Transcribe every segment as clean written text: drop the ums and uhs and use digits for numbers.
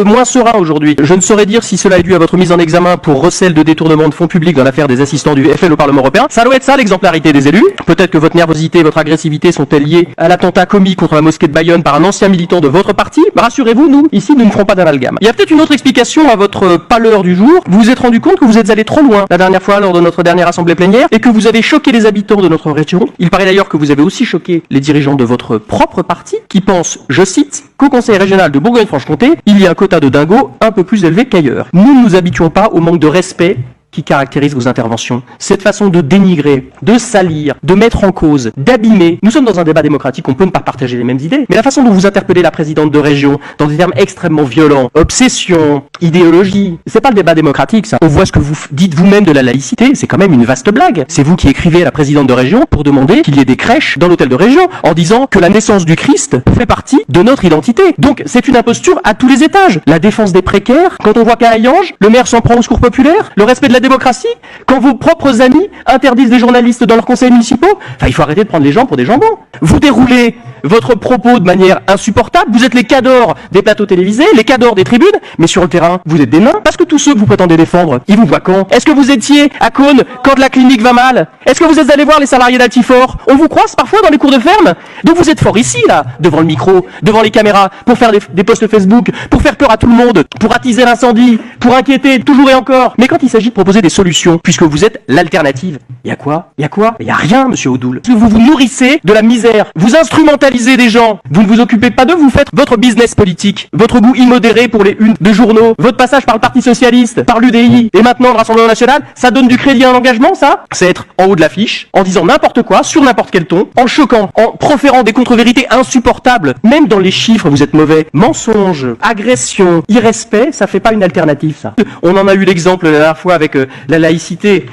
Moins serein aujourd'hui. Je ne saurais dire si cela est dû à votre mise en examen pour recel de détournement de fonds publics dans l'affaire des assistants du FN au Parlement européen. Ça doit être ça l'exemplarité des élus. Peut-être que votre nervosité et votre agressivité sont-elles liées à l'attentat commis contre la mosquée de Bayonne par un ancien militant de votre parti. Rassurez-vous, nous, ici, nous ne ferons pas d'amalgame. Il y a peut-être une autre explication à votre pâleur du jour. Vous vous êtes rendu compte que vous êtes allé trop loin la dernière fois lors de notre dernière assemblée plénière et que vous avez choqué les habitants de notre région. Il paraît d'ailleurs que vous avez aussi choqué les dirigeants de votre propre parti qui pensent, je cite, qu'au Conseil régional de Bourgogne-Franche-Comté, il y a un quota de dingos un peu plus élevé qu'ailleurs. Nous ne nous habituons pas au manque de respect qui caractérise vos interventions. Cette façon de dénigrer, de salir, de mettre en cause, d'abîmer. Nous sommes dans un débat démocratique, on peut ne pas partager les mêmes idées, mais la façon dont vous interpellez la présidente de région dans des termes extrêmement violents, obsession, idéologie, c'est pas le débat démocratique ça. On voit ce que vous dites vous-même de la laïcité, c'est quand même une vaste blague. C'est vous qui écrivez à la présidente de région pour demander qu'il y ait des crèches dans l'hôtel de région en disant que la naissance du Christ fait partie de notre identité. Donc c'est une imposture à tous les étages. La défense des précaires, quand on voit qu'à Hayange, le maire s'en prend au secours populaire, le respect de la démocratie, quand vos propres amis interdisent des journalistes dans leurs conseils municipaux, il faut arrêter de prendre les gens pour des jambons. Vous déroulez votre propos de manière insupportable, vous êtes les cadors des plateaux télévisés, les cadors des tribunes, mais sur le terrain, vous êtes des nains, parce que tous ceux que vous prétendez défendre, ils vous voient quand? Est-ce que vous étiez à Cône quand la clinique va mal? Est-ce que vous êtes allé voir les salariés d'Altifort? On vous croise parfois dans les cours de ferme? Donc vous êtes fort ici, là, devant le micro, devant les caméras, pour faire des posts Facebook, pour faire peur à tout le monde, pour attiser l'incendie, pour inquiéter toujours et encore. Mais quand il s'agit de proposer des solutions, puisque vous êtes l'alternative, il y a quoi? Il y a rien, monsieur Odoul. Parce que vous vous nourrissez de la misère, vous instrumentalisez des gens, vous ne vous occupez pas d'eux, vous faites votre business politique, votre goût immodéré pour les unes de journaux, votre passage par le Parti Socialiste, par l'UDI, et maintenant le Rassemblement National, ça donne du crédit à un engagement, ça? C'est être en haut de l'affiche, en disant n'importe quoi, sur n'importe quel ton, en choquant, en proférant des contre-vérités insupportables, même dans les chiffres, vous êtes mauvais. Mensonge, agression, irrespect, ça fait pas une alternative, ça. On en a eu l'exemple la dernière fois avec la laïcité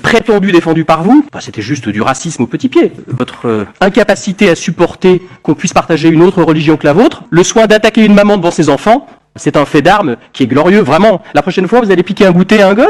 prétendue défendue par vous. C'était juste du racisme au petit pied. Votre incapacité à supporter qu'on puisse partager une autre religion que la vôtre, le soin d'attaquer une maman devant ses enfants, c'est un fait d'armes qui est glorieux, vraiment. La prochaine fois, vous allez piquer un goûter à un gosse?